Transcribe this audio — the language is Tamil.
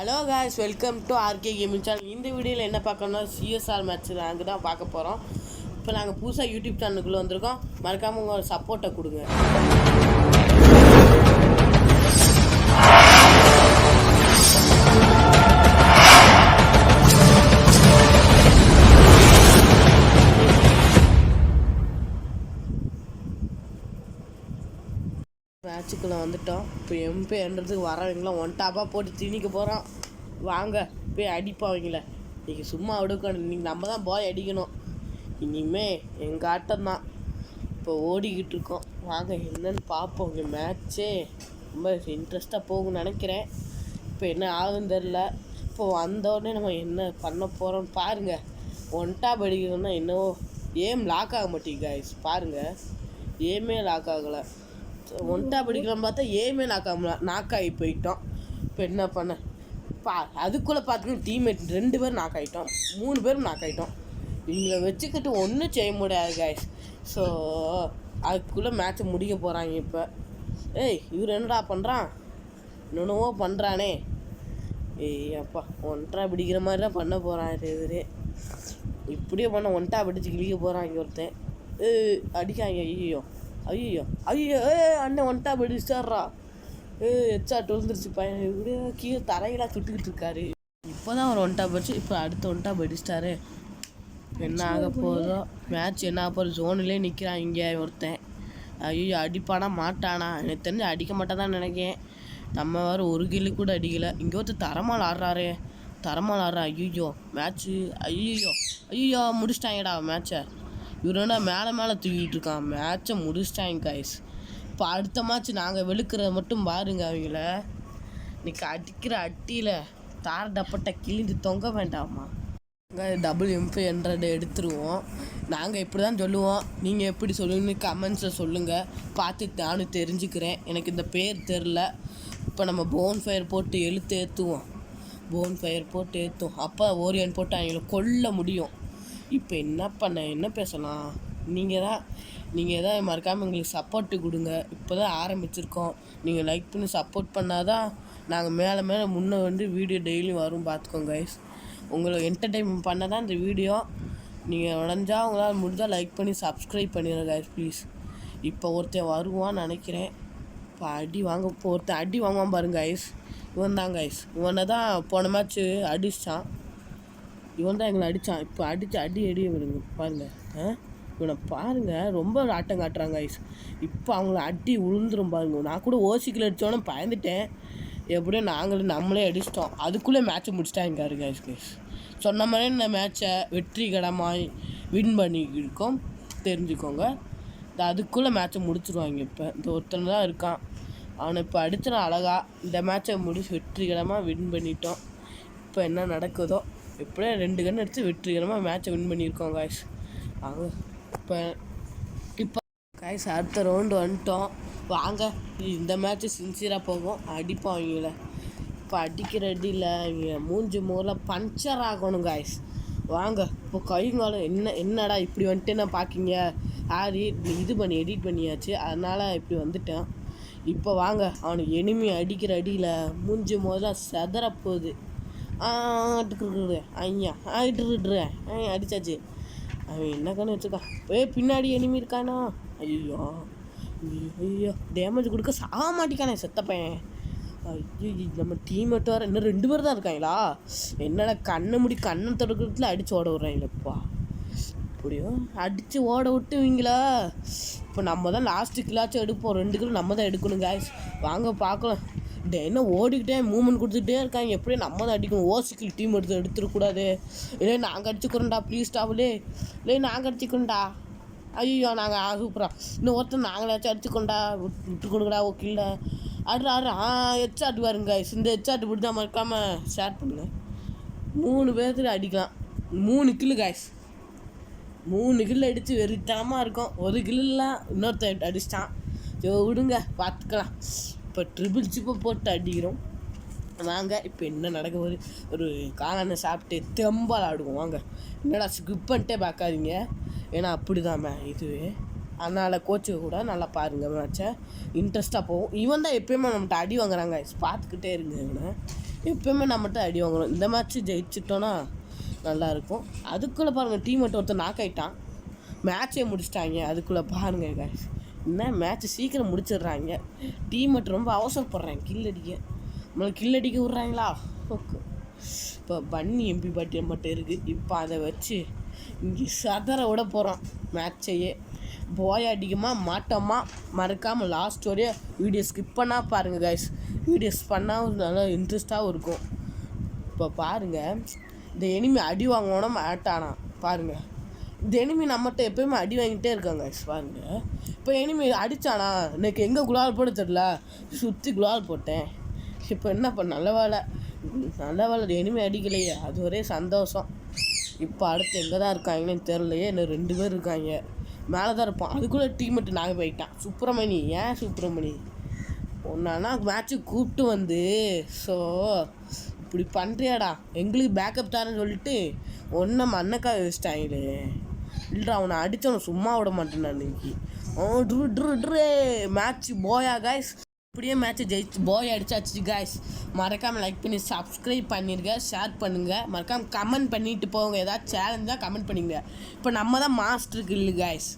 Hello guys, welcome to RK gaming channel. இந்த வீடியோவில் என்ன பார்க்கணும்னா சிஎஸ்ஆர் மேட்ச் நாங்கள் தான் பார்க்க போகிறோம். இப்போ நாங்கள் புதுசாக யூடியூப் சேனலுக்குள்ளே வந்திருக்கோம். மறக்காமல் உங்கள் சப்போர்ட்டை கொடுங்க. மேட்சுக்குள்ளே வந்துட்டோம். இப்போ எம்பேன்றதுக்கு வரவங்களாம் ஒன் டாப்பாக போட்டு திணிக்க போகிறோம். வாங்க போய் அடிப்போம் அவங்கள. இன்றைக்கி சும்மா எடுக்கணும். இன்றைக்கி நம்ம தான் பாய் அடிக்கணும். இனிமே எங்கள் ஆட்டம் தான் இப்போ ஓடிக்கிட்டு இருக்கோம். வாங்க என்னன்னு பார்ப்போம். இங்கே மேட்ச்சே ரொம்ப இன்ட்ரெஸ்ட்டாக போகும்னு நினைக்கிறேன். இப்போ என்ன ஆகுதுன்னு தெரில. இப்போ வந்தோடனே நம்ம என்ன பண்ண போகிறோம்னு பாருங்கள். ஒன் டாப் அடிக்கணும்னா என்னவோ ஏம் லாக் ஆக மாட்டேங்குது காய்ஸ். பாருங்கள், ஏமே லாக் ஆகலை. ஒன் டாப் அடிக்கலாம்னு பார்த்தா ஏமே நாக்காகி போயிட்டோம். இப்போ என்ன பண்ண அதுக்குள்ளே பார்த்துக்கிட்டு டீம்மேட் 2 பேர் நாக் ஆகிட்டோம், 3 பேரும் நாக் ஆகிட்டோம். இவங்களை வச்சுக்கிட்டு ஒன்றும் செய்ய முடியாது காய்ஸ். ஸோ அதுக்குள்ளே மேட்ச்சை முடிக்க போகிறாங்க. இப்போ இவர் என்னடா பண்ணுறான், என்னென்னவோ பண்ணுறானே. அப்பா ஒன்றா பிடிக்கிற மாதிரி தான் பண்ண போகிறான் இவர். இப்படியே பண்ண ஒன்ட்டா பிடிச்சி கிழிக்க போகிறான். இங்கே ஒருத்தன் அடிக்காங்க. ஐயோ அண்ணன் ஒன்ட்டா படிச்சிட்டாரா. ஹெட்ஷாட் விழுந்துருச்சு பையன். இப்படியே கீழே தரையெல்லாம் சுட்டுக்கிட்டு இருக்காரு. இப்போ தான் ஒரு ஒன்ட்டா படிச்சு இப்போ அடுத்த ஒன்ட்டா படிச்சிட்டாரு. என்ன ஆக போதோ மேட்ச், என்ன ஆக போகிற ஜோனிலே நிற்கிறான் இங்கே ஒருத்தன். ஐயோ அடிப்பானா மாட்டானா, எனக்கு தெரிஞ்சு அடிக்க மாட்டாதான் நினைக்கிறேன். நம்ம வேறு ஒரு கில்லு கூட அடிக்கலை. இங்கே ஒருத்தர் தரமால் ஆடுறாரு. ஐயோ மேட்ச்சு. ஐயோ முடிச்சிட்டாங்கடா மேட்ச்சை. இவரோட மேலே தூக்கிட்டு இருக்கான். மேட்ச்சை முடிச்சிட்டாங்க காய்ஸ். இப்போ அடுத்த மேட்ச் நாங்கள் வெளுக்கிறத மட்டும் பாருங்க. அவங்கள இன்னைக்கு அடிக்கிற அட்டியில் தார டப்பட்டை கிழிந்து தொங்க வேண்டாமா. டபுள் MP100 எடுத்துருவோம். நாங்கள் இப்படி தான் சொல்லுவோம். நீங்கள் எப்படி சொல்லுங்கன்னு கமெண்ட்ஸில் சொல்லுங்கள். பார்த்து நானும் தெரிஞ்சுக்கிறேன். எனக்கு இந்த பேர் தெரில. இப்போ நம்ம போன் ஃபயர் போட்டு ஏற்றுவோம். அப்போ ஓரியன் போட்டு அவங்கள கொல்ல முடியும். இப்போ என்ன பேசலாம். நீங்கள் தான் மறக்காமல் எங்களுக்கு சப்போர்ட்டு கொடுங்க. இப்போ தான் ஆரம்பிச்சிருக்கோம். நீங்கள் லைக் பண்ணி சப்போர்ட் பண்ணால் தான் நாங்கள் மேலே முன்னே வந்து வீடியோ டெய்லியும் வரும். பார்த்துக்கோங்க கைஸ். உங்களை என்டர்டெயின்மெண்ட் பண்ண தான் இந்த வீடியோ. நீங்கள் உடஞ்சால் உங்களால் முடிஞ்சால் லைக் பண்ணி சப்ஸ்கிரைப் பண்ணிடுங்க கைஸ் ப்ளீஸ். இப்போ ஒருத்தன் வருவான்னு நினைக்கிறேன். இப்போ ஒருத்தன் அடி வாங்குவான் பாருங்க கைஸ். இவன் தான் கைஸ். இவனை தான் போன மேட்ச்சு அடிச்சான். இவன் தான் எங்களை அடித்தான். இப்போ அடி விடுங்க பாருங்கள். இவனை பாருங்கள், ரொம்ப ஆட்டம் காட்டுறாங்க கைஸ். இப்போ அவங்கள அடி உளுந்துரும் பாருங்க. நான் கூட ஓசிக்கில் அடித்தோன்னே பயந்துட்டேன். எப்படியோ நம்மளே அடிச்சிட்டோம். அதுக்குள்ளே மேட்ச்சை முடிச்சிட்டாங்க கைஸ். சொன்ன மாதிரி இந்த மேட்ச்சை வெற்றிகரமாக வின் பண்ணியிருக்கோம் தெரிஞ்சுக்கோங்க. அதுக்குள்ளே மேட்ச்சை முடிச்சிருவாங்க. இப்போ இந்த ஒருத்தன் தான் இருக்கான். அவனை இப்போ அடித்தான் அழகா. இந்த மேட்ச்சை வெற்றிகரமாக வின் பண்ணிட்டோம். இப்போ என்ன நடக்குதோ எப்படியே 2 கன் அடித்து வெற்றிகரமாக மேட்ச்சை வின் பண்ணியிருக்கோம் காய்ஸ். வாங்க இப்போ காய்ஸ் அடுத்த ரவுண்டு வந்துட்டோம். வாங்க இந்த மேட்ச்சு சின்சியராக போகும். அடிப்போம் அவங்கள. இப்போ அடிக்கிற அடியில் இவங்க மூஞ்சி மூலம் பஞ்சர் ஆகணும் காய்ஸ். வாங்க இப்போ கைங்காலம் என்னடா இப்படி வந்துட்டு நான் பார்க்கிங்க. எடிட் பண்ணியாச்சு, அதனால் இப்படி வந்துட்டேன். இப்போ வாங்க அவனுக்கு எனிமி அடிக்கிற அடியில் மூஞ்சி முதல்ல செதறப்போகுது. அடிச்சாச்சு. அவன் என்ன கண்ணு வச்சுருக்கான். பின்னாடி எனிமி இருக்கானா. ஐயோ டேமேஜ் கொடுக்க சாக மாட்டிக்கானே செத்த பையன். ஐயோ நம்ம டீம்மேட் வர இன்னும் 2 பேர் தான் இருக்காங்களா. என்னடா கண்ணை தொடக்கிறதுல அடித்து ஓட விட்றாங்களேப்பா. இப்படியும் அடித்து ஓட விட்டுவீங்களா. இப்போ நம்ம தான் லாஸ்ட்டு கில்லாச்சும் எடுப்போம். 2 கிலோ நம்ம தான் எடுக்கணும் காய்ஸ். வாங்க பார்க்கலாம். என்ன ஓடிக்கிட்டே மூவ்மெண்ட் கொடுத்துட்டே இருக்காங்க. எப்படியும் நம்ம தான் அடிக்கணும். ஓசிக்கில் டீம் எடுத்துடக்கூடாது. இல்லை நாங்கள் அடிச்சுக்கிறோம்டா ப்ளீஸ்டா. இல்லை நாங்கள் அடிச்சுக்கோண்டா. ஐயோ நாங்கள் சூப்பராக இன்னும் ஒருத்தர் நாங்களாச்சும் அடிச்சுக்கோண்டா. விட்டு கொடுங்கடா. ஓகே இல்லை ஆடு ஹெட்ஷாட் வருங்க. இந்த ஹெட்ஷாட் இப்படி தான் மறக்காமல் ஷேர் பண்ணுங்க. 3 பேர்த்துல அடிக்கலாம். 3 கில்லு காய்ஸ். 3 கில்லு அடித்து வெறித்தனமாக இருக்கும். 1 கில்லுலாம் இன்னொருத்தர் அடிச்சிட்டான். விடுங்க பார்த்துக்கலாம். இப்போ ட்ரிபிள் சிப்பை போட்டு அடிக்கிறோம். வாங்க இப்போ என்ன நடக்க போகுது. ஒரு காளானை சாப்பிட்டு தெம்பால் ஆடுவோம். வாங்க என்னடா ஸ்கிப் பண்ணிட்டே பார்க்காதீங்க. ஏன்னா அப்படி தான் இதுவே. அதனால் கோச்சு கூட நல்லா பாருங்கள் மேட்ச்சை. இன்ட்ரெஸ்ட்டாக போகும். இவன் தான் எப்பயுமே நம்மகிட்ட அடி வாங்குறாங்க. பார்த்துக்கிட்டே இருங்க. இவனை எப்போயுமே நம்மகிட்ட அடி வாங்கணும். இந்த மேட்ச்சு ஜெயிச்சிட்டோன்னா நல்லாயிருக்கும். அதுக்குள்ளே பாருங்கள் டீம் மட்டும் ஒருத்தர் நாக் ஆகிட்டான். மேட்சே முடிச்சிட்டாங்க. அதுக்குள்ளே பாருங்கள் guys, என்ன மேட்ச்சு சீக்கிரம் முடிச்சிடுறாங்க. டீம் மட்டும் ரொம்ப அவசரப்படுறாங்க கில் அடிக்க. நம்மளுக்கு கில் அடிக்க விட்றாங்களா? ஓகே, இப்போ பன்னி எம்பி பாட்டியம் மட்டும் இருக்குது. இப்போ அதை வச்சு இங்கே சதற விட போகிறோம் மேட்சையே. போய் அடிக்குமா மாட்டோமா? மறக்காமல் லாஸ்ட் வரையும் வீடியோ ஸ்கிப் பண்ணால் பாருங்கள் guys. வீடியோஸ் பண்ணால் நல்லா இன்ட்ரெஸ்ட்டாகவும் இருக்கும். இப்போ பாருங்கள், இந்த எனிமி அடி வாங்கணும்னா மாட்டானா பாருங்கள். இந்த எனிமி நம்மகிட்ட எப்போயுமே அடி வாங்கிட்டே இருக்காங்க guys. பாருங்கள், இப்போ எனிமி அடித்தானா, எனக்கு எங்கே குலால் போட தெரில, சுற்றி குலால் போட்டேன். இப்போ என்ன நல்ல வேலை எனிமி அடிக்கலையே, அது ஒரே சந்தோஷம். இப்போ அடுத்து எங்கே தான் இருக்காங்கன்னு தெரிலையே. இன்னும் 2 பேர் இருக்காங்க, மேலே தான் இருப்பான். அதுக்குள்ளே டீம்மேட்டு நாங்கள் போயிட்டான். சுப்பிரமணி, ஏன் சுப்பிரமணி ஒன்றானா மேட்ச்சு கூப்பிட்டு வந்து ஸோ இப்படி பண்ணுறியாடா, எங்களுக்கு பேக்கப் தரேன்னு சொல்லிட்டு ஒன்றை மண்ணக்காய் வச்சிட்டாங்களே. இல்லைடா, அவனை அடித்தவனை சும்மா விட மாட்டேன் நான் இன்னைக்கு. மேட்ச் போயா guys. இப்படியே மேட்ச்சை ஜெயிச்சு போய் அடிச்சாச்சு guys. மறக்காமல் லைக் பண்ணி சப்ஸ்கிரைப் பண்ணிடுங்க, ஷேர் பண்ணுங்கள், மறக்காமல் கமெண்ட் பண்ணிட்டு போங்க. ஏதாவது சேலஞ்சாக கமெண்ட் பண்ணிங்க. இப்போ நம்ம தான் மாஸ்டருக்கு இல்லை guys.